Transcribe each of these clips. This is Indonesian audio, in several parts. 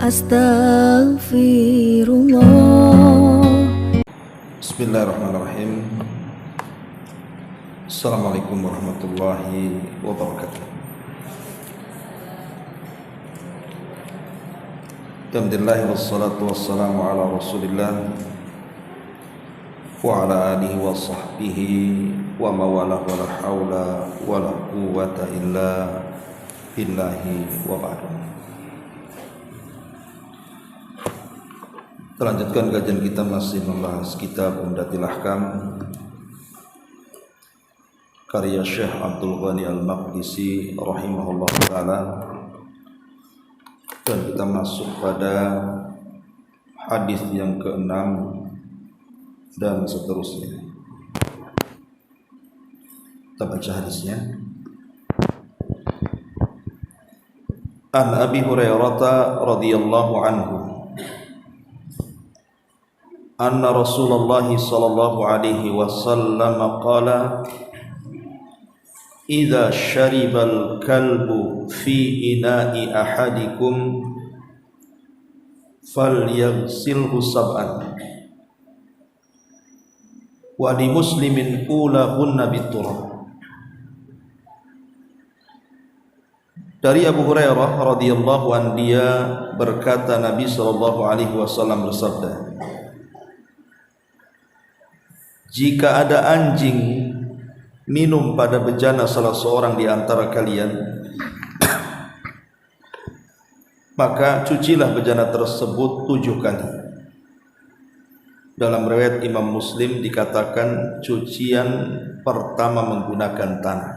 Astaghfirullah. Bismillahirrahmanirrahim. Assalamualaikum warahmatullahi wabarakatuh. Alhamdulillah wassalatu wassalamu ala Rasulillah wa ala alihi wa sahbihi wa mawalah wa la hawla wa la quwwata illa billahi wa ba'du. Lanjutkan kajian kita masih membahas kitab Umdatul Ahkam karya Syekh Abdul Ghani Al-Maqdisi rahimahullah ta'ala, dan kita masuk pada hadis yang ke-6 dan seterusnya. Kita baca hadisnya. An Abi Hurairah radhiyallahu anhu anna Rasulullah sallallahu alaihi wasallam qala idza syaribal kalbu fi ina'i ahadikum falyaghsilhu sab'an wa li muslimin ulahunna biturab. Dari Abu Hurairah radhiyallahu anhu, dia berkata, Nabi sallallahu alaihi wasallam bersabda, jika ada anjing minum pada bejana salah seorang di antara kalian, maka cucilah bejana tersebut 7 kali. Dalam riwayat Imam Muslim dikatakan cucian pertama menggunakan tanah.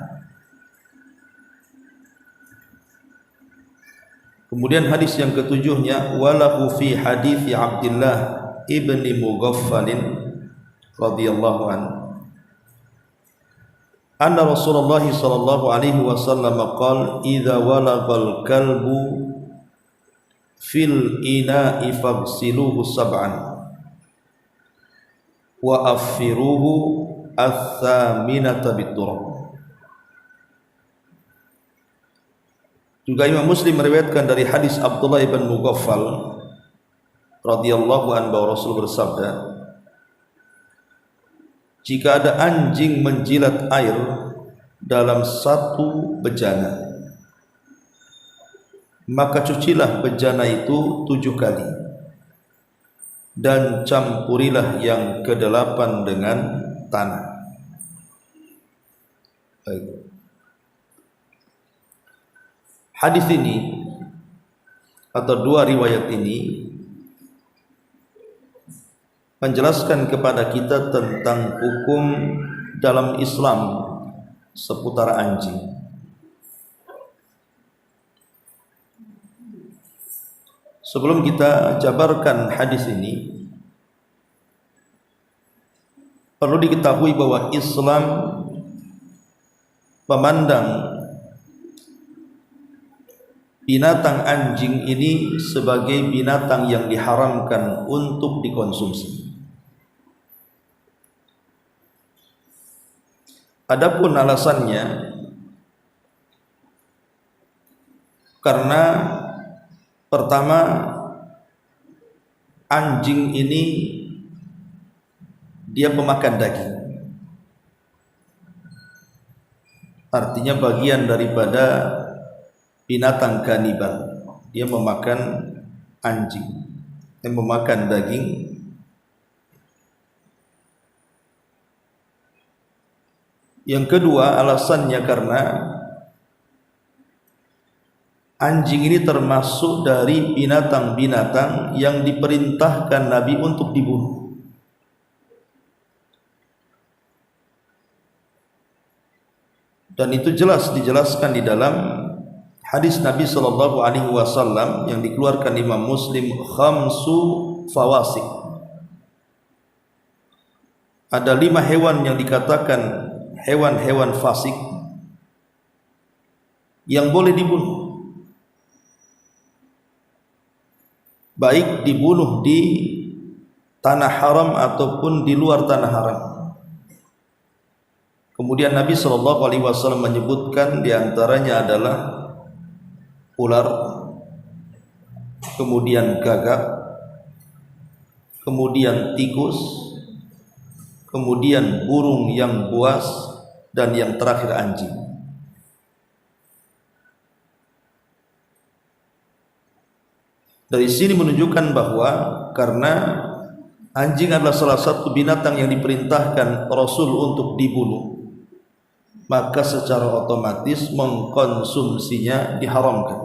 Kemudian hadis yang ketujuhnya, walahu fi hadits Abdullah ibni Mughaffalin radhiyallahu anhu anna Rasulullah sallallahu alaihi wasallam qala idza walagal kalbu fil ina'i faghsiluhu sab'an wa affiruhu ats-tsaminata biturab. Juga Imam Muslim meriwayatkan dari hadis Abdullah ibn Mughaffal radhiyallahu anhu bahwa Rasul bersabda, jika ada anjing menjilat air dalam satu bejana, maka cucilah bejana itu 7 kali dan campurilah yang ke-8 dengan tanah. Baik. Hadis ini atau 2 riwayat ini menjelaskan kepada kita tentang hukum dalam Islam seputar anjing. Sebelum kita jabarkan hadis ini, perlu diketahui bahwa Islam memandang binatang anjing ini sebagai binatang yang diharamkan untuk dikonsumsi. Adapun alasannya, karena pertama, anjing ini dia pemakan daging, artinya bagian daripada binatang kanibal. Dia memakan anjing, dia memakan daging. Yang kedua, alasannya karena anjing ini termasuk dari binatang-binatang yang diperintahkan Nabi untuk dibunuh. Dan itu jelas dijelaskan di dalam hadis Nabi sallallahu alaihi wasallam yang dikeluarkan Imam Muslim, khamsu fawasik. Ada 5 hewan yang dikatakan hewan-hewan fasik yang boleh dibunuh, baik dibunuh di tanah haram ataupun di luar tanah haram. Kemudian Nabi SAW menyebutkan diantaranya adalah ular, kemudian gagak, kemudian tikus, kemudian burung yang buas, dan yang terakhir anjing. Dari sini menunjukkan bahwa karena anjing adalah salah satu binatang yang diperintahkan Rasul untuk dibunuh, maka secara otomatis mengkonsumsinya diharamkan.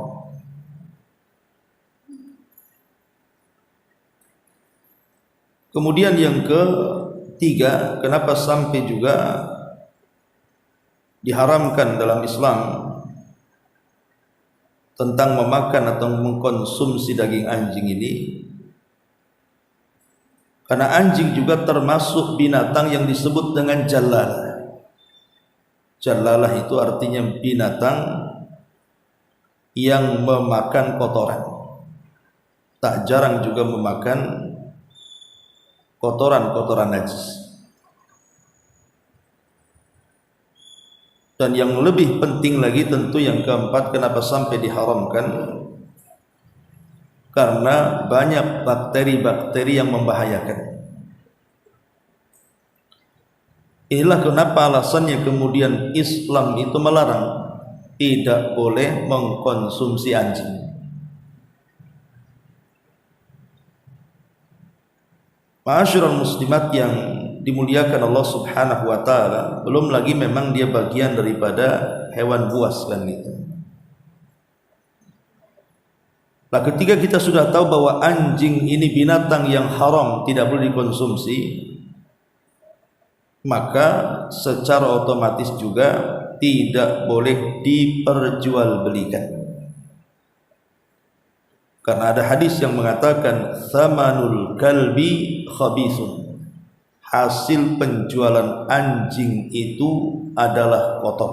Kemudian yang ketiga, kenapa sampai juga diharamkan dalam Islam tentang memakan atau mengkonsumsi daging anjing ini? Karena anjing juga termasuk binatang yang disebut dengan jalalah. Jalalah itu artinya binatang yang memakan kotoran. Tak jarang juga memakan kotoran-kotoran najis. Dan yang lebih penting lagi tentu yang keempat, kenapa sampai diharamkan? Karena banyak bakteri-bakteri yang membahayakan. Inilah kenapa alasannya kemudian Islam itu melarang tidak boleh mengkonsumsi anjing. Ma'asyiral muslimat yang dimuliakan Allah Subhanahu wa taala, belum lagi memang dia bagian daripada hewan buas kan gitu. Nah, ketika kita sudah tahu bahwa anjing ini binatang yang haram, tidak boleh dikonsumsi, maka secara otomatis juga tidak boleh diperjualbelikan. Karena ada hadis yang mengatakan thamanul kalbi khabisun. Hasil penjualan anjing itu adalah kotor.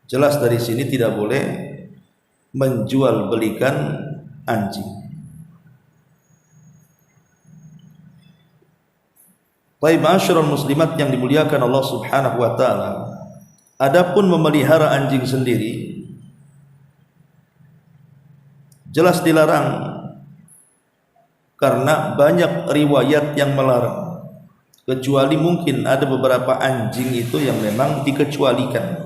Jelas dari sini tidak boleh menjual belikan anjing. Baik, ma'asyiral muslimat yang dimuliakan Allah Subhanahu wa taala, adapun memelihara anjing sendiri jelas dilarang karena banyak riwayat yang melarang, kecuali mungkin ada beberapa anjing itu yang memang dikecualikan.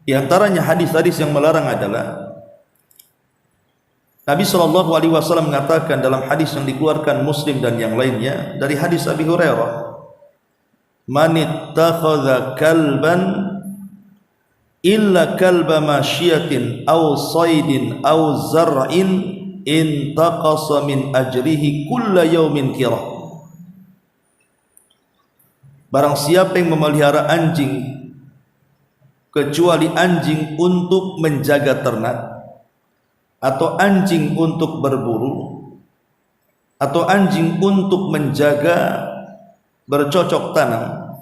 Di antaranya hadis-hadis yang melarang adalah Nabi SAW mengatakan dalam hadis yang dikeluarkan Muslim dan yang lainnya dari hadis Abi Hurairah, man ittakhadha kalban illa kalba masyiatin aw saydin aw zar'in intaqasa min ajrihi kulla yawmin kira. Barang siapa yang memelihara anjing kecuali anjing untuk menjaga ternak, atau anjing untuk berburu, atau anjing untuk menjaga bercocok tanam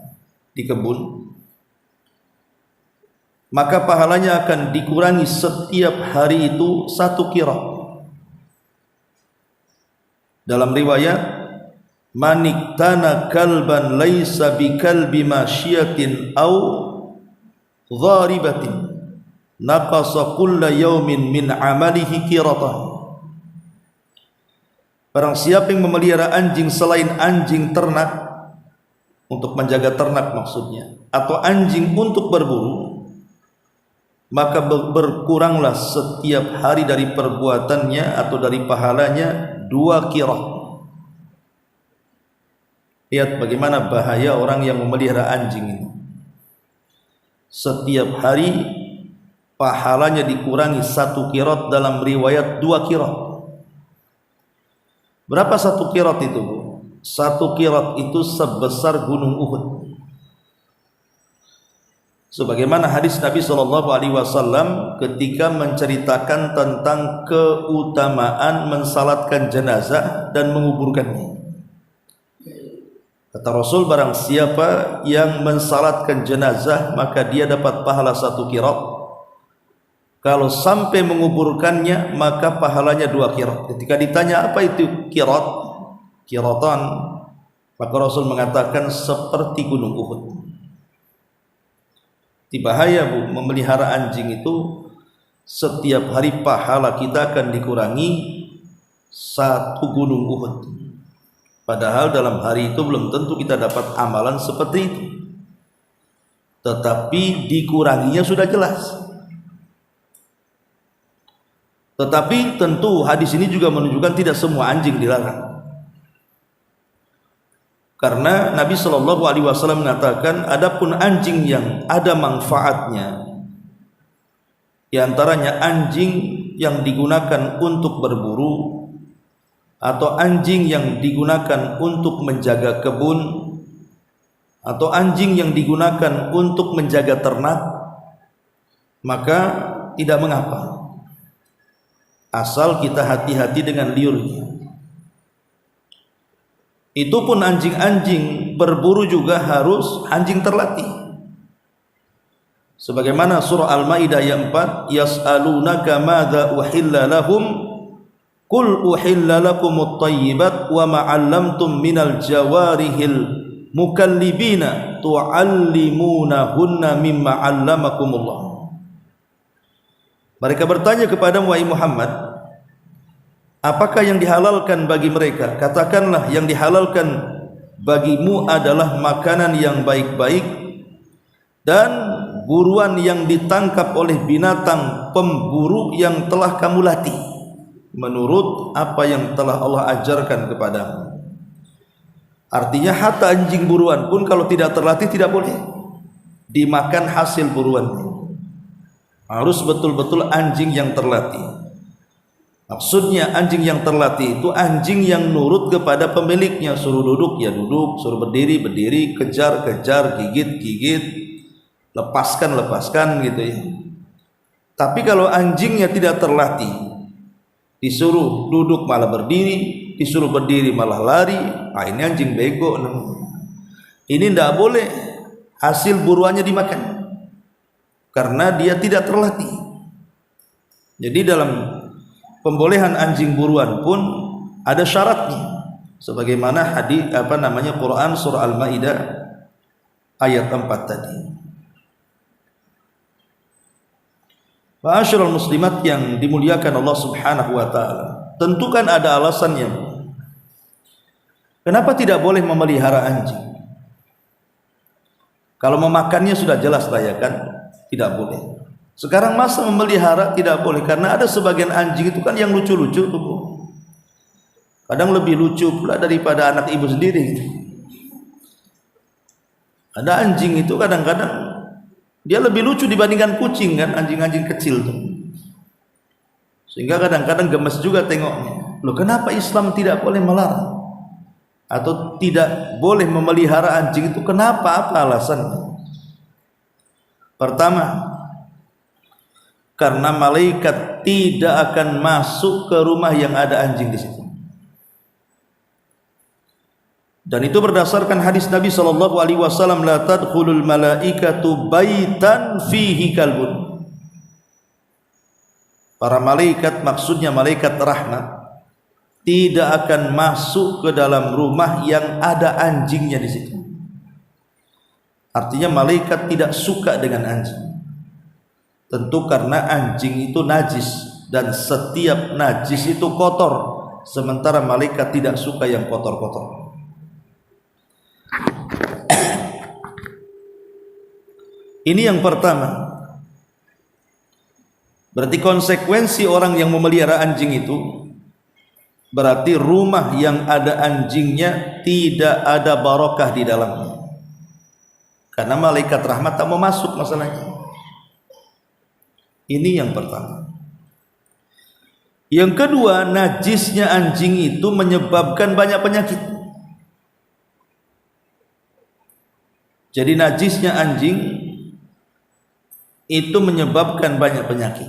di kebun, maka pahalanya akan dikurangi setiap hari itu 1 kira. Dalam riwayat, maniktana kalban laisa bikalbi masyiatin au dharibatin naqasa kulla yawmin min amalihi kiratah. Barang siapa yang memelihara anjing selain anjing ternak, untuk menjaga ternak maksudnya, atau anjing untuk berburu, maka berkuranglah setiap hari dari perbuatannya atau dari pahalanya 2 kirah. Lihat bagaimana bahaya orang yang memelihara anjing ini. Setiap hari pahalanya dikurangi 1 kirat, dalam riwayat 2 kirat. Berapa 1 kirat itu, Bu? 1 kirat itu sebesar gunung Uhud. Sebagaimana hadis Nabi SAW ketika menceritakan tentang keutamaan mensalatkan jenazah dan menguburkannya. Kata Rasul, barang siapa yang mensalatkan jenazah maka dia dapat pahala 1 kirat. Kalau sampai menguburkannya maka pahalanya 2 kirat. Ketika ditanya apa itu kirat, kiratan, maka Rasul mengatakan seperti gunung Uhud. bahaya Bu, memelihara anjing itu setiap hari pahala kita akan dikurangi 1 gunung Uhud. Padahal dalam hari itu belum tentu kita dapat amalan seperti itu, tetapi dikuranginya sudah jelas. Tetapi tentu hadis ini juga menunjukkan tidak semua anjing dilarang. Karena Nabi Shallallahu Alaihi Wasallam mengatakan, adapun anjing yang ada manfaatnya, di antaranya anjing yang digunakan untuk berburu, atau anjing yang digunakan untuk menjaga kebun, atau anjing yang digunakan untuk menjaga ternak, maka tidak mengapa, asal kita hati-hati dengan liurnya. Itu pun anjing-anjing berburu juga harus anjing terlatih. Sebagaimana surah Al-Maidah ayat 4, yas'alunaka madza uhilla lahum qul uhilla lakumut thayyibat wa ma 'allamtum minal jawarihil mukallibina tu'allimunahunna mimma 'allamakumullah. Mereka bertanya kepada wahai Muhammad, apakah yang dihalalkan bagi mereka? Katakanlah, yang dihalalkan bagimu adalah makanan yang baik-baik dan buruan yang ditangkap oleh binatang pemburu yang telah kamu latih, menurut apa yang telah Allah ajarkan kepadamu. Artinya hatta anjing buruan pun kalau tidak terlatih tidak boleh dimakan hasil buruannya. Harus betul-betul anjing yang terlatih. Maksudnya anjing yang terlatih itu anjing yang nurut kepada pemiliknya, suruh duduk ya duduk, suruh berdiri berdiri, kejar kejar, gigit gigit, lepaskan lepaskan gitu ya. Tapi kalau anjingnya tidak terlatih, disuruh duduk malah berdiri, disuruh berdiri malah lari, ini anjing bego. Ini tidak boleh hasil buruannya dimakan, karena dia tidak terlatih. Jadi dalam pembolehan anjing buruan pun ada syaratnya, sebagaimana hadis Quran surah Al-Maidah ayat 4 tadi. Ma'asyiral muslimat yang dimuliakan Allah Subhanahu wa taala, tentukan ada alasannya. Kenapa tidak boleh memelihara anjing? Kalau memakannya sudah jelas lah ya kan, tidak boleh. Sekarang masa memelihara tidak boleh, karena ada sebagian anjing itu kan yang lucu-lucu tuh. Kadang lebih lucu pula daripada anak ibu sendiri. Ada anjing itu kadang-kadang dia lebih lucu dibandingkan kucing kan, anjing-anjing kecil tuh. Sehingga kadang-kadang gemes juga tengoknya. Loh, kenapa Islam tidak boleh melarang atau tidak boleh memelihara anjing itu? Kenapa? Apa alasannya? Pertama, karena malaikat tidak akan masuk ke rumah yang ada anjing di situ. Dan itu berdasarkan hadis Nabi sallallahu alaihi wasallam, la tadkhulul malaikatu baitan fihi kalbun. Para malaikat, maksudnya malaikat rahmat, tidak akan masuk ke dalam rumah yang ada anjingnya di situ. Artinya malaikat tidak suka dengan anjing. Tentu karena anjing itu najis, dan setiap najis itu kotor, sementara malaikat tidak suka yang kotor-kotor. Ini yang pertama. Berarti konsekuensi orang yang memelihara anjing itu, berarti rumah yang ada anjingnya tidak ada barokah di dalamnya, karena malaikat rahmat tak mau masuk masalahnya. Ini yang pertama. Yang kedua, najisnya anjing itu menyebabkan banyak penyakit. Jadi najisnya anjing itu menyebabkan banyak penyakit.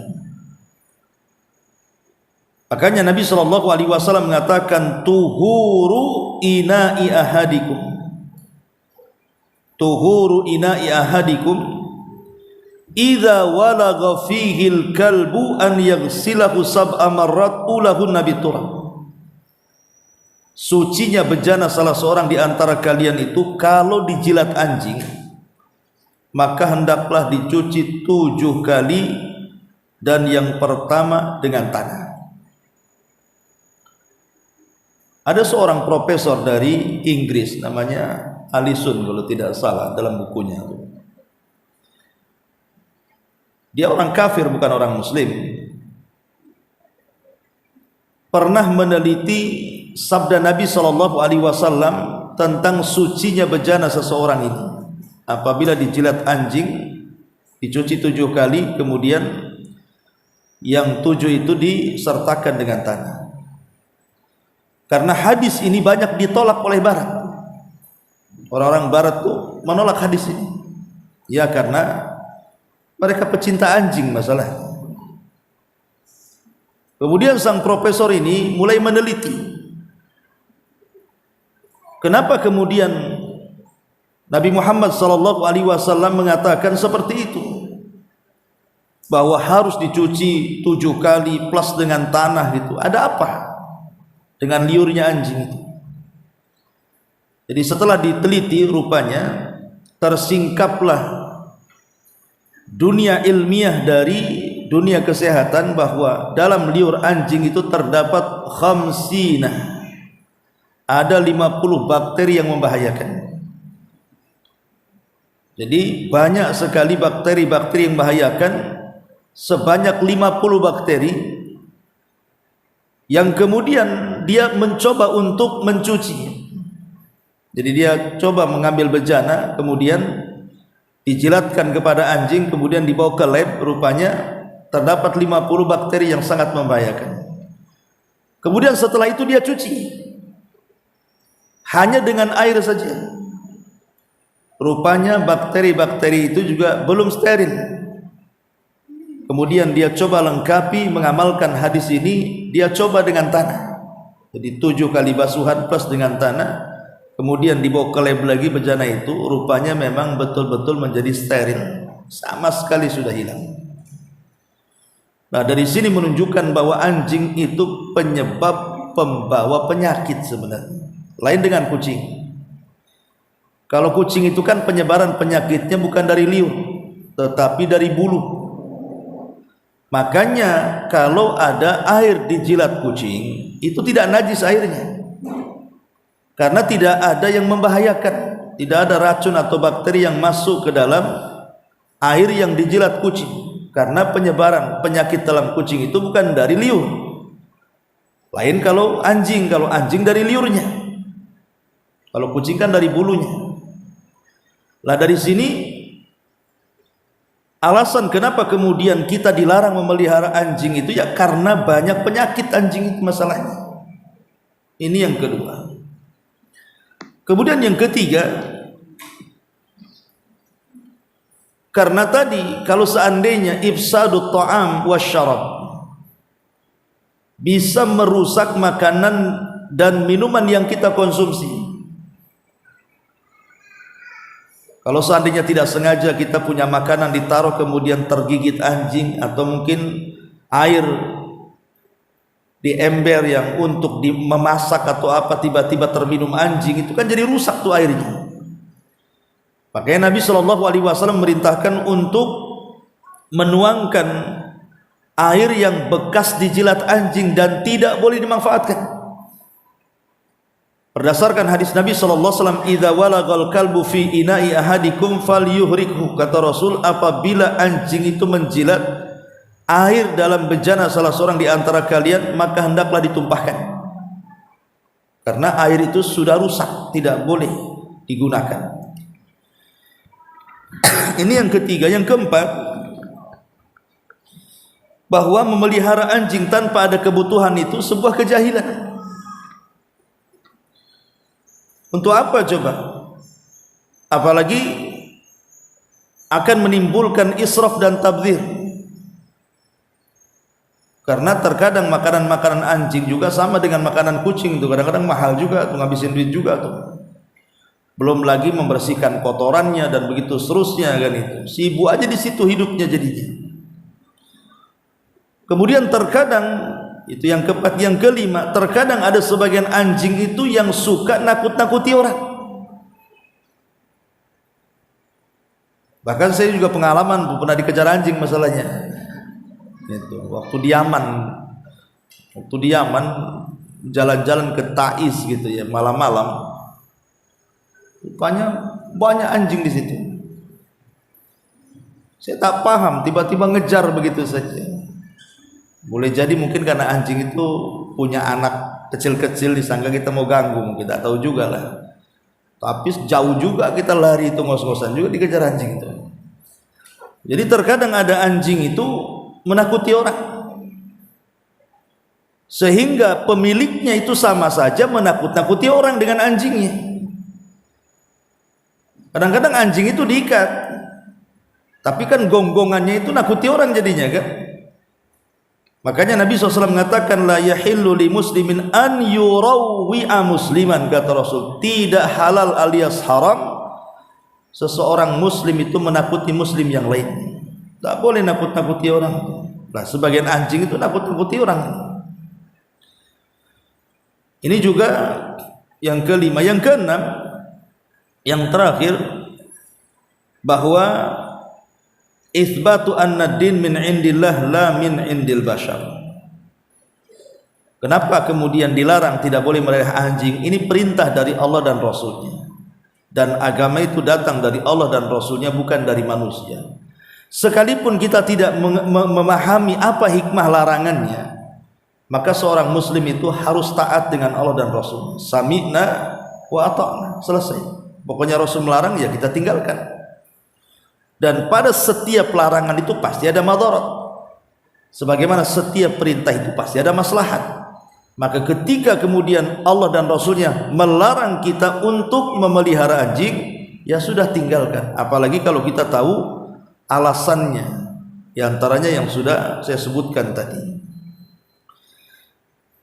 Makanya Nabi sallallahu alaihi wasallam mengatakan, tuhuru ina'i ahadikum. Tuhuru ina'i ahadikum idza walagha fihi al-kalbu an yaghsilahu sab'a marrat ulahunna biturab. Sucinya bejana salah seorang di antara kalian itu kalau dijilat anjing, maka hendaklah dicuci 7 kali, dan yang pertama dengan tanah. Ada seorang profesor dari Inggris namanya Alison kalau tidak salah dalam bukunya. Dia orang kafir bukan orang muslim. Pernah meneliti sabda Nabi SAW tentang sucinya bejana seseorang ini. Apabila dijilat anjing dicuci 7 kali, kemudian yang 7 itu disertakan dengan tanah. Karena hadis ini banyak ditolak oleh Barat. Orang-orang Barat tuh menolak hadis ini. Ya karena mereka pecinta anjing masalah. Kemudian sang profesor ini mulai meneliti. Kenapa kemudian Nabi Muhammad SAW mengatakan seperti itu? Bahwa harus dicuci 7 kali plus dengan tanah gitu. Ada apa dengan liurnya anjing itu? Jadi setelah diteliti, rupanya tersingkaplah dunia ilmiah dari dunia kesehatan bahwa dalam liur anjing itu terdapat khamsina, ada 50 bakteri yang membahayakan. Jadi banyak sekali bakteri-bakteri yang membahayakan, sebanyak 50 bakteri yang kemudian dia mencoba untuk mencuci. Jadi dia coba mengambil bejana, kemudian dijilatkan kepada anjing, kemudian dibawa ke lab, rupanya terdapat 50 bakteri yang sangat membahayakan. Kemudian setelah itu dia cuci hanya dengan air saja. Rupanya bakteri-bakteri itu juga belum steril. Kemudian dia coba lengkapi mengamalkan hadis ini, dia coba dengan tanah. Jadi 7 kali basuhan plus dengan tanah. Kemudian dibawa ke lab lagi bejana itu, rupanya memang betul-betul menjadi steril, sama sekali sudah hilang. Nah, dari sini menunjukkan bahwa anjing itu penyebab pembawa penyakit sebenarnya, lain dengan kucing. Kalau kucing itu kan penyebaran penyakitnya bukan dari liur, tetapi dari bulu. Makanya kalau ada air di jilat kucing, itu tidak najis airnya. Karena tidak ada yang membahayakan, tidak ada racun atau bakteri yang masuk ke dalam air yang dijilat kucing. Karena penyebaran penyakit dalam kucing itu bukan dari liur. Lain kalau anjing dari liurnya. Kalau kucing kan dari bulunya. Lah dari sini alasan kenapa kemudian kita dilarang memelihara anjing itu ya karena banyak penyakit anjing itu masalahnya. Ini yang kedua. Kemudian yang ketiga, karena tadi kalau seandainya ifsadut ta'am wasyarab bisa merusak makanan dan minuman yang kita konsumsi. Kalau seandainya tidak sengaja kita punya makanan ditaruh kemudian tergigit anjing, atau mungkin air di ember yang untuk memasak atau apa tiba-tiba terminum anjing, itu kan jadi rusak tuh airnya. Makanya Nabi SAW merintahkan untuk menuangkan air yang bekas dijilat anjing dan tidak boleh dimanfaatkan. Berdasarkan hadis Nabi SAW, idza walagal kalbu fi ina'i ahadikum falyuhrikhu, kata Rasul, apabila anjing itu menjilat air dalam bejana salah seorang di antara kalian, maka hendaklah ditumpahkan. Karena air itu sudah rusak, tidak boleh digunakan. Ini yang ketiga. Yang keempat, bahwa memelihara anjing tanpa ada kebutuhan itu sebuah kejahilan. Untuk apa coba? Apalagi akan menimbulkan israf dan tabdzir. Karena terkadang makanan-makanan anjing juga sama dengan makanan kucing itu, kadang-kadang mahal juga tuh, ngabisin duit juga tuh. Belum lagi membersihkan kotorannya dan begitu seterusnya kan itu. Sibuk aja di situ hidupnya jadinya. Kemudian terkadang itu yang keempat. Yang kelima, terkadang ada sebagian anjing itu yang suka nakut-nakuti orang. Bahkan saya juga pengalaman pernah dikejar anjing masalahnya. Itu waktu di Yaman jalan-jalan ke Taiz gitu ya, malam-malam. Rupanya banyak anjing di situ. Saya tak paham, tiba-tiba ngejar begitu saja. Boleh jadi mungkin karena anjing itu punya anak kecil-kecil, disangka kita mau ganggu, mungkin tak tahu juga lah. Tapi jauh juga kita lari itu, ngos-ngosan juga dikejar anjing itu. Jadi terkadang ada anjing itu menakuti orang, sehingga pemiliknya itu sama saja menakut-nakuti orang dengan anjingnya. Kadang-kadang anjing itu diikat, tapi kan gonggongannya itu nakuti orang jadinya kan. Makanya Nabi SAW mengatakan la yahillu li muslimin an yurawwi'a musliman, kata Rasul, tidak halal alias haram seseorang muslim itu menakuti muslim yang lain. Tak boleh nakut-nakuti orang. Nah, sebagian anjing itu nakut-nakuti orang. Ini juga yang kelima. Yang keenam, yang terakhir, bahwa itsbatu anna din min indillah la min indil bashar. Kenapa kemudian dilarang tidak boleh melihara anjing? Ini perintah dari Allah dan Rasulnya, dan agama itu datang dari Allah dan Rasulnya, bukan dari manusia. Sekalipun kita tidak memahami apa hikmah larangannya, maka seorang muslim itu harus taat dengan Allah dan Rasul. Sami'na wa ata'na, selesai. Pokoknya Rasul melarang, ya kita tinggalkan. Dan pada setiap larangan itu pasti ada madarat, sebagaimana setiap perintah itu pasti ada maslahat. Maka ketika kemudian Allah dan Rasulnya melarang kita untuk memelihara anjing, ya sudah tinggalkan. Apalagi kalau kita tahu alasannya, di antaranya yang sudah saya sebutkan tadi.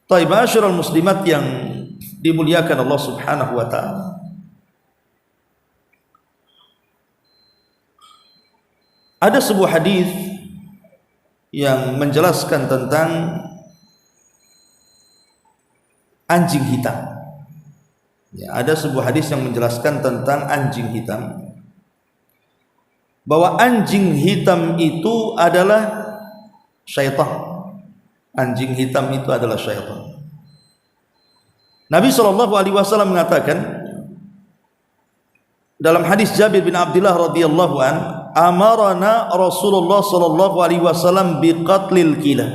Taib, ma'asyiral muslimat yang dimuliakan Allah Subhanahu wa taala. Ada sebuah hadis yang menjelaskan tentang anjing hitam. Ya, ada sebuah hadis yang menjelaskan tentang anjing hitam, bahwa anjing hitam itu adalah syaitan. Anjing hitam itu adalah syaitan. Nabi SAW mengatakan dalam hadis Jabir bin Abdullah radhiyallahu an, amarana Rasulullah SAW biqatlil kilab.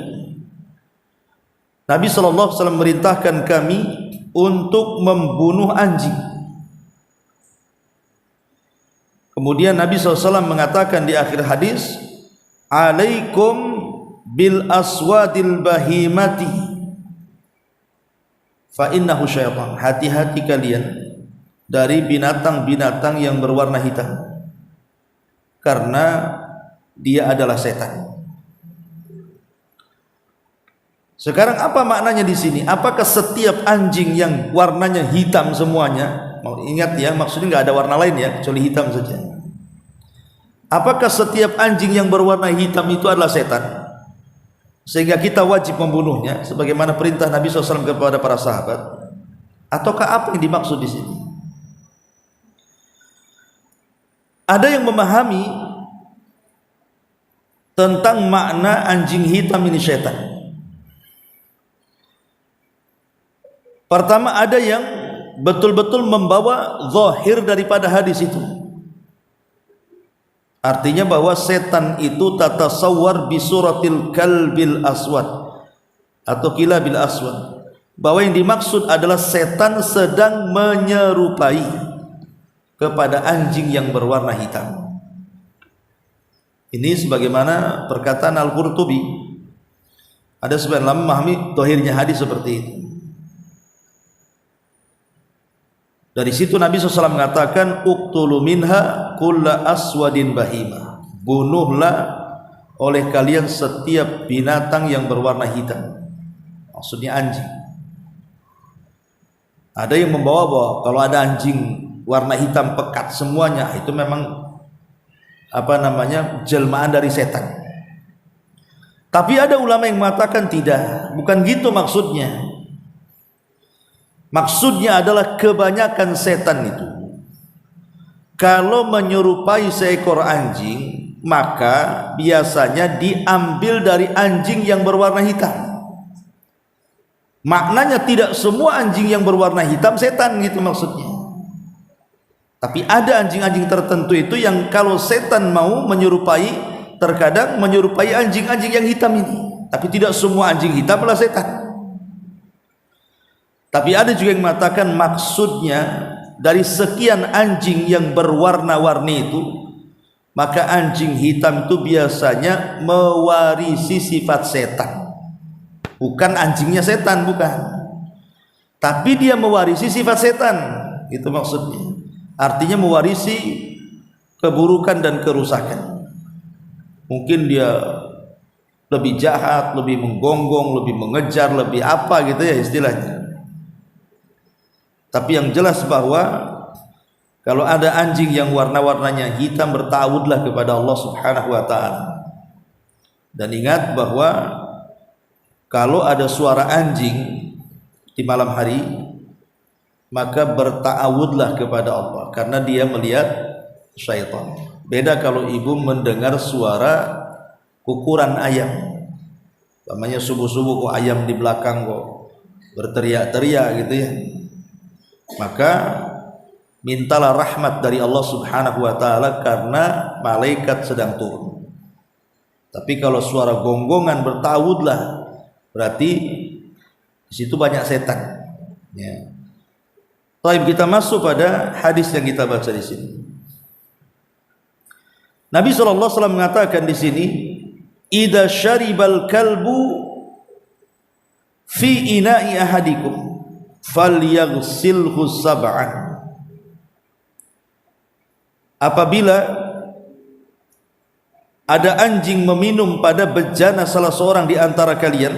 Nabi SAW merintahkan kami untuk membunuh anjing. Kemudian Nabi SAW mengatakan di akhir hadis, alaikum bil aswadil bahimati fa innahu syaitan. Hati-hati kalian dari binatang-binatang yang berwarna hitam, karena dia adalah setan. Sekarang apa maknanya di sini? Apakah setiap anjing yang warnanya hitam semuanya? Ingat ya, maksudnya nggak ada warna lain ya, kecuali hitam saja. Apakah setiap anjing yang berwarna hitam itu adalah setan, sehingga kita wajib membunuhnya sebagaimana perintah Nabi SAW kepada para sahabat? Ataukah apa yang dimaksud di sini? Ada yang memahami tentang makna anjing hitam ini setan. Pertama, ada yang betul-betul membawa zahir daripada hadis itu, artinya bahwa setan itu tatasawwar bisuratil kalbil aswad atau kilabil aswad, bahwa yang dimaksud adalah setan sedang menyerupai kepada anjing yang berwarna hitam. Ini sebagaimana perkataan Al-Qurtubi. Ada sebagian ulama memahami zahirnya hadis seperti itu. Dari situ Nabi SAW mengatakan, uqtulu minha kulla aswadin bahima, bunuhlah oleh kalian setiap binatang yang berwarna hitam, maksudnya anjing. Ada yang membawa bahwa kalau ada anjing warna hitam pekat semuanya, itu memang jelmaan dari setan. Tapi ada ulama yang mengatakan tidak, bukan gitu maksudnya. Maksudnya adalah kebanyakan setan itu, kalau menyerupai seekor anjing, maka biasanya diambil dari anjing yang berwarna hitam. Maknanya tidak semua anjing yang berwarna hitam setan, gitu maksudnya. Tapi ada anjing-anjing tertentu itu yang kalau setan mau menyerupai, terkadang menyerupai anjing-anjing yang hitam ini. Tapi tidak semua anjing hitam adalah setan. Tapi ada juga yang mengatakan maksudnya dari sekian anjing yang berwarna-warni itu, maka anjing hitam itu biasanya mewarisi sifat setan. Bukan anjingnya setan, bukan. Tapi dia mewarisi sifat setan, itu maksudnya. Artinya mewarisi keburukan dan kerusakan. Mungkin dia lebih jahat, lebih menggonggong, lebih mengejar, lebih apa gitu ya istilahnya. Tapi yang jelas bahwa kalau ada anjing yang warna-warnanya hitam, bertawudlah kepada Allah Subhanahu wa taala. Dan ingat bahwa kalau ada suara anjing di malam hari, maka bertawudlah kepada Allah, karena dia melihat syaitan. Beda kalau ibu mendengar suara kukuran ayam, namanya subuh-subuh kok ayam di belakang kok berteriak-teriak gitu ya, maka mintalah rahmat dari Allah Subhanahu wa taala karena malaikat sedang turun. Tapi kalau suara gonggongan, bertawudlah, berarti di situ banyak setan ya. Baik, kita masuk pada hadis yang kita baca di sini. Nabi SAW mengatakan di sini, "Idza syaribal kalbu fi ina'i ahadikum falyaghsilhu sab'an." Apabila ada anjing meminum pada bejana salah seorang di antara kalian,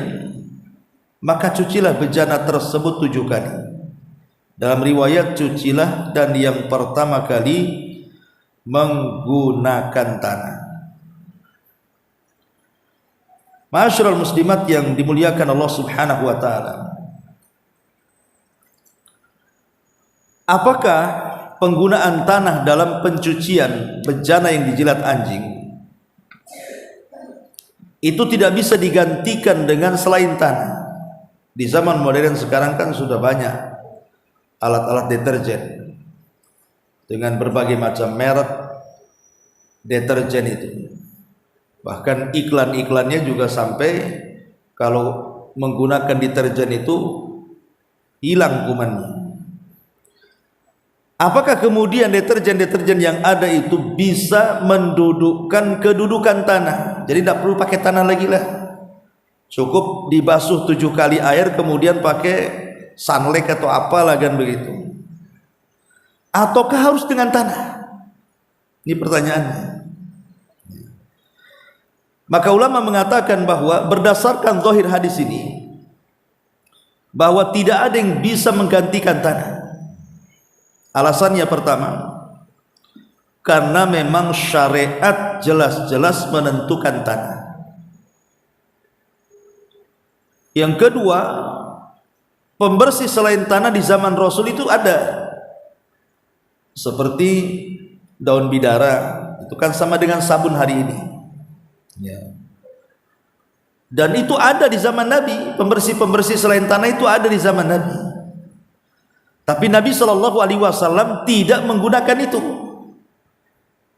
maka cucilah bejana tersebut 7 kali. Dalam riwayat cucilah dan yang pertama kali menggunakan tanah. Ma'asyiral muslimat yang dimuliakan Allah Subhanahu wa taala. Apakah penggunaan tanah dalam pencucian bejana yang dijilat anjing itu tidak bisa digantikan dengan selain tanah? Di zaman modern sekarang kan sudah banyak alat-alat deterjen dengan berbagai macam merek deterjen itu. Bahkan iklan-iklannya juga sampai kalau menggunakan deterjen itu hilang kumannya. Apakah kemudian deterjen-deterjen yang ada itu bisa mendudukkan kedudukan tanah? Jadi tidak perlu pakai tanah lagi lah. Cukup dibasuh 7 kali air, kemudian pakai sunlight atau apalah kan begitu. Ataukah harus dengan tanah? Ini pertanyaannya. Maka ulama mengatakan bahwa berdasarkan zahir hadis ini, bahwa tidak ada yang bisa menggantikan tanah. Alasannya pertama, karena memang syariat jelas-jelas menentukan tanah. Yang kedua, pembersih selain tanah di zaman Rasul itu ada, seperti daun bidara, itu kan sama dengan sabun hari ini ya. Dan itu ada di zaman Nabi, pembersih-pembersih selain tanah itu ada di zaman Nabi. Tapi Nabi SAW tidak menggunakan itu.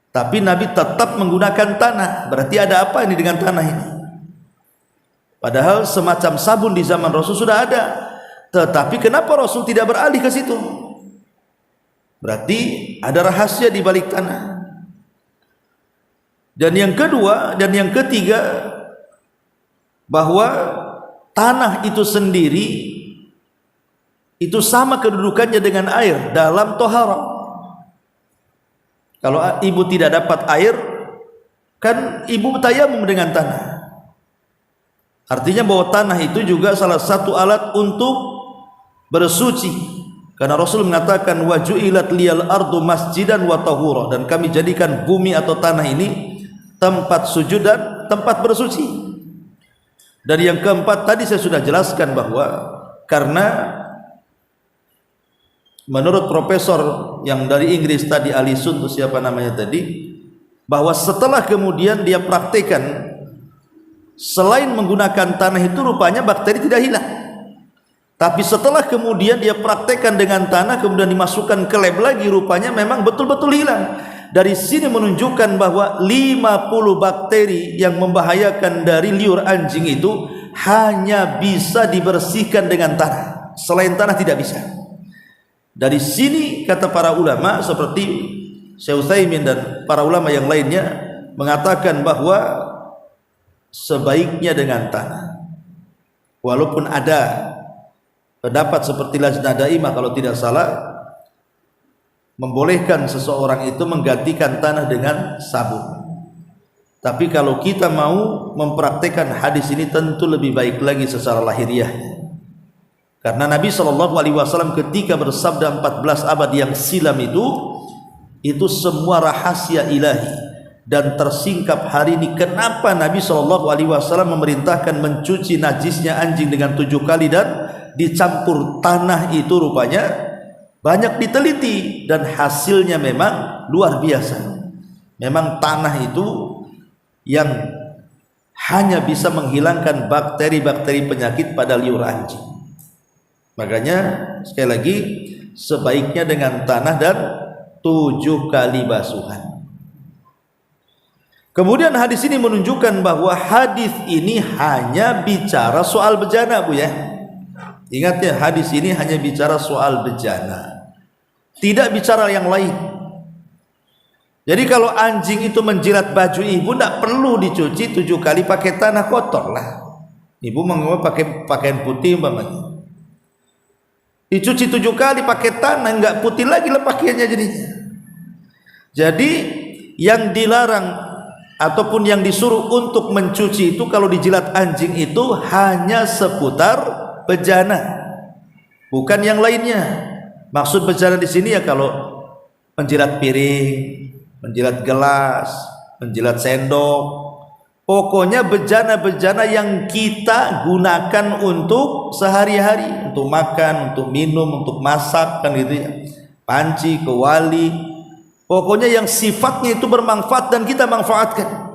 Tapi Nabi tetap menggunakan tanah. Berarti ada apa ini dengan tanah ini? Padahal semacam sabun di zaman Rasul sudah ada. Tetapi kenapa Rasul tidak beralih ke situ? Berarti ada rahasia di balik tanah. Dan yang kedua dan yang ketiga, bahwa tanah itu sendiri itu sama kedudukannya dengan air dalam toharah. Kalau ibu tidak dapat air, kan ibu tayamum dengan tanah. Artinya bahwa tanah itu juga salah satu alat untuk bersuci. Karena Rasul mengatakan waju'ilat liyal ardu masjidan wa tahura, dan kami jadikan bumi atau tanah ini tempat sujud dan tempat bersuci. Dan yang keempat tadi saya sudah jelaskan bahwa karena menurut profesor yang dari Inggris tadi, Alison itu siapa namanya tadi, bahwa setelah kemudian dia praktekkan, selain menggunakan tanah itu rupanya bakteri tidak hilang. Tapi setelah kemudian dia praktekkan dengan tanah, kemudian dimasukkan ke lab lagi, rupanya memang betul-betul hilang. Dari sini menunjukkan bahwa 50 bakteri yang membahayakan dari liur anjing itu hanya bisa dibersihkan dengan tanah. Selain tanah tidak bisa. Dari sini kata para ulama seperti Syekh Utsaimin dan para ulama yang lainnya mengatakan bahwa sebaiknya dengan tanah. Walaupun ada pendapat seperti Lajnah Daimah kalau tidak salah membolehkan seseorang itu menggantikan tanah dengan sabun. Tapi kalau kita mau mempraktekkan hadis ini tentu lebih baik lagi secara lahiriah. Karena Nabi SAW ketika bersabda 14 abad yang silam itu semua rahasia ilahi dan tersingkap hari ini. Kenapa Nabi SAW memerintahkan mencuci najisnya anjing dengan 7 kali dan dicampur tanah itu, rupanya banyak diteliti dan hasilnya memang luar biasa. Memang tanah itu yang hanya bisa menghilangkan bakteri-bakteri penyakit pada liur anjing. Makanya sekali lagi sebaiknya dengan tanah dan 7 kali basuhan. Kemudian hadis ini menunjukkan bahwa hadis ini hanya bicara soal bejana, Bu ya. Ingat ya, hadis ini hanya bicara soal bejana, tidak bicara yang lain. Jadi kalau anjing itu menjilat baju ibu, tidak perlu dicuci 7 kali pakai tanah, kotor lah. Ibu mau pakai pakaian putih umpamanya, dicuci 7 kali pakai tanah, enggak putih lagi lah pakaiannya jadinya. Jadi yang dilarang ataupun yang disuruh untuk mencuci itu kalau dijilat anjing itu hanya seputar bejana, bukan yang lainnya. Maksud bejana di sini ya kalau menjilat piring, menjilat gelas, menjilat sendok, pokoknya bejana-bejana yang kita gunakan untuk sehari-hari, untuk makan, untuk minum, untuk masak, kan gitu ya. Panci, kewali, pokoknya yang sifatnya itu bermanfaat dan kita manfaatkan.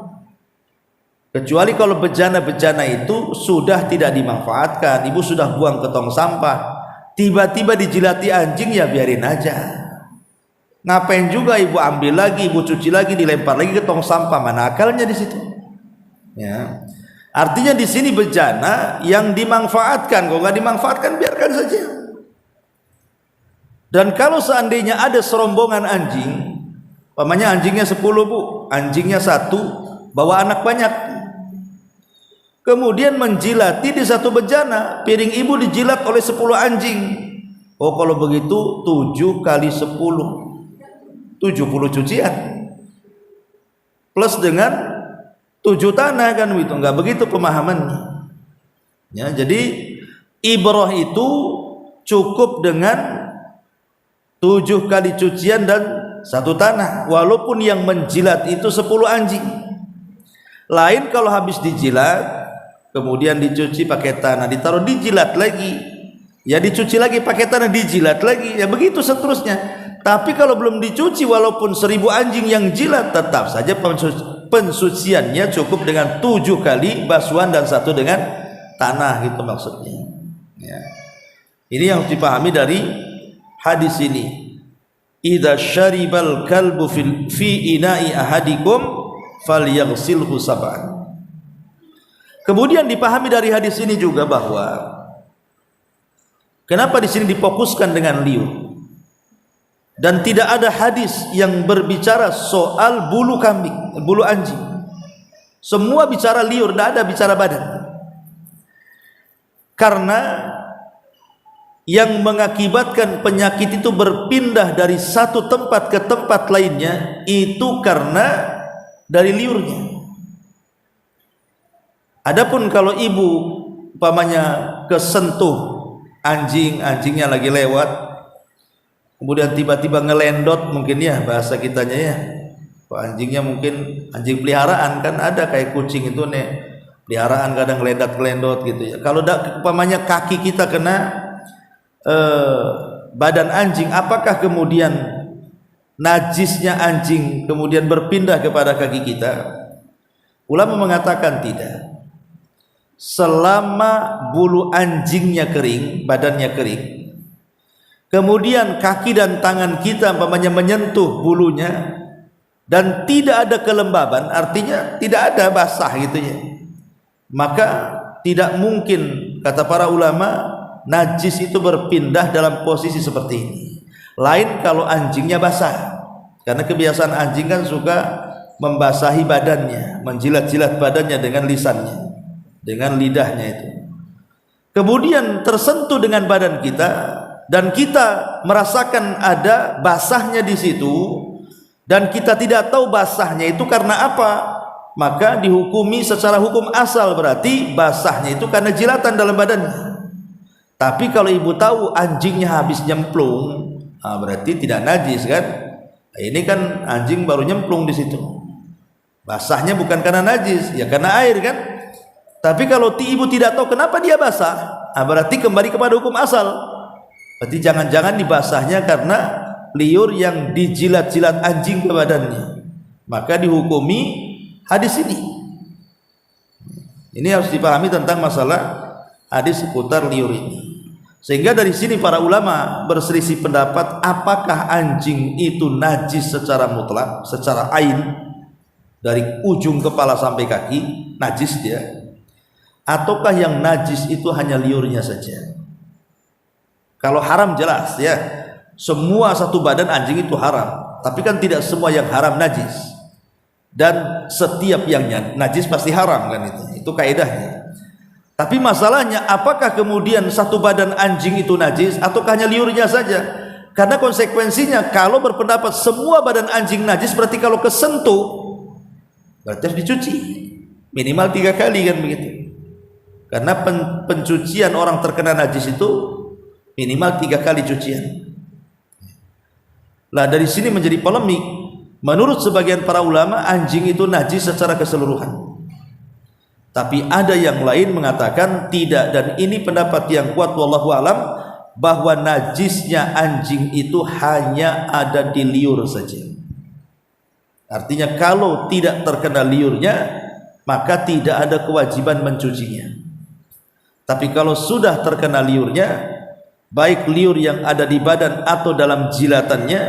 Kecuali kalau bejana-bejana itu sudah tidak dimanfaatkan, ibu sudah buang ke tong sampah, tiba-tiba dijilati anjing, ya biarin aja. Ngapain juga ibu ambil lagi, ibu cuci lagi, dilempar lagi ke tong sampah, mana akalnya di situ? Ya, artinya di sini bejana yang dimanfaatkan. Kalau nggak dimanfaatkan biarkan saja. Dan kalau seandainya ada serombongan anjing, pamannya anjingnya 10 Bu, anjingnya 1 bawa anak banyak, kemudian menjilati di satu bejana, piring ibu dijilat oleh 10 anjing. Oh kalau begitu 7 kali 10, 70 cucian plus dengan 7 tanah, kan begitu? Enggak begitu pemahamannya. Ya, jadi ibrah itu cukup dengan 7 kali cucian dan 1 tanah, walaupun yang menjilat itu 10 anjing. Lain kalau habis dijilat kemudian dicuci pakai tanah, ditaruh dijilat lagi, ya dicuci lagi pakai tanah, dijilat lagi, ya begitu seterusnya. Tapi kalau belum dicuci, walaupun 1000 anjing yang jilat, tetap saja pensuciannya cukup dengan 7 kali basuhan dan 1 dengan tanah, gitu maksudnya. Ya. Ini yang dipahami dari hadis ini. Idza syaribal kalbu fi ina'i ahadikum falyaghsilhu sab'an. Kemudian dipahami dari hadis ini juga bahwa kenapa di sini difokuskan dengan liur dan tidak ada hadis yang berbicara soal bulu kambing, bulu anjing. Semua bicara liur, tidak ada bicara badan. Karena yang mengakibatkan penyakit itu berpindah dari satu tempat ke tempat lainnya itu karena dari liurnya. Adapun kalau ibu umpamanya kesentuh anjingnya lagi lewat, kemudian tiba-tiba ngelendot, mungkin ya bahasa kitanya ya, anjingnya mungkin anjing peliharaan, kan ada kayak kucing itu nih peliharaan kadang ngelendot gitu ya. Kalau umpamanya kaki kita kena badan anjing, apakah kemudian najisnya anjing kemudian berpindah kepada kaki kita? Ulama mengatakan tidak. Selama bulu anjingnya kering, badannya kering, kemudian kaki dan tangan kita umpamanya menyentuh bulunya dan tidak ada kelembaban, artinya tidak ada basah gitu ya, maka tidak mungkin, kata para ulama, najis itu berpindah dalam posisi seperti ini. Lain kalau anjingnya basah, karena kebiasaan anjing kan suka membasahi badannya, menjilat-jilat badannya dengan lisannya, dengan lidahnya itu. Kemudian tersentuh dengan badan kita dan kita merasakan ada basahnya di situ, dan kita tidak tahu basahnya itu karena apa, maka dihukumi secara hukum asal, berarti basahnya itu karena jilatan dalam badannya. Tapi kalau ibu tahu anjingnya habis nyemplung, berarti tidak najis kan? Ini kan anjing baru nyemplung di situ, basahnya bukan karena najis, ya karena air kan? Tapi kalau ibu tidak tahu kenapa dia basah, berarti kembali kepada hukum asal. Berarti jangan-jangan dibasahnya karena liur yang dijilat-jilat anjing ke badannya, maka dihukumi hadis ini. Ini harus dipahami tentang masalah hadis seputar liur ini. Sehingga dari sini para ulama berselisih pendapat, apakah anjing itu najis secara mutlak, secara ain, dari ujung kepala sampai kaki najis dia, ataukah yang najis itu hanya liurnya saja. Kalau haram jelas ya, semua satu badan anjing itu haram, tapi kan tidak semua yang haram najis, dan setiap yang najis pasti haram kan, itu kaidahnya. Tapi masalahnya apakah kemudian satu badan anjing itu najis atau hanya liurnya saja? Karena konsekuensinya kalau berpendapat semua badan anjing najis, berarti kalau kesentuh berarti harus dicuci minimal 3 kali kan begitu. Karena pencucian orang terkena najis itu minimal 3 kali cucian. Lah dari sini menjadi polemik. Menurut sebagian para ulama anjing itu najis secara keseluruhan. Tapi ada yang lain mengatakan tidak, dan ini pendapat yang kuat wallahu alam, bahwa najisnya anjing itu hanya ada di liur saja. Artinya kalau tidak terkena liurnya maka tidak ada kewajiban mencucinya. Tapi kalau sudah terkena liurnya, baik liur yang ada di badan atau dalam jilatannya,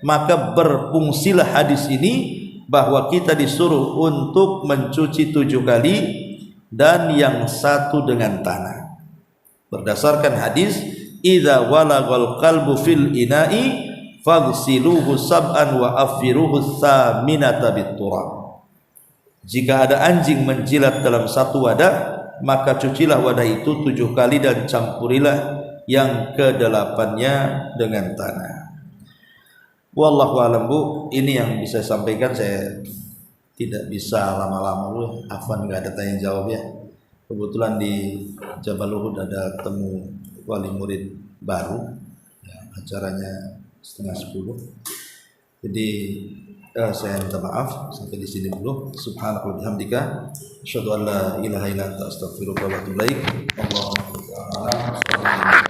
maka berfungsilah hadis ini bahwa kita disuruh untuk mencuci 7 kali dan yang 1 dengan tanah. Berdasarkan hadis, idza walagal qalbu fil ina'i faghsiluhu sab'an wa afiruhu tsaminata bitturab. Jika ada anjing menjilat dalam satu wadah, maka cucilah wadah itu 7 kali dan campurilah yang ke-8-nya dengan tanah. Wallahu alam bu, ini yang bisa saya sampaikan. Saya tidak bisa lama-lama dulu, afwan nggak ada tanya jawab ya. Kebetulan di Jabal Uhud ada temu wali murid baru, ya, acaranya 9:30. Jadi saya minta maaf sampai di sini dulu. Subhanaka wa bihamdika, asyhadu an la ilaha illa anta, astaghfiruka wa atubu ilaik. Allahu akbar.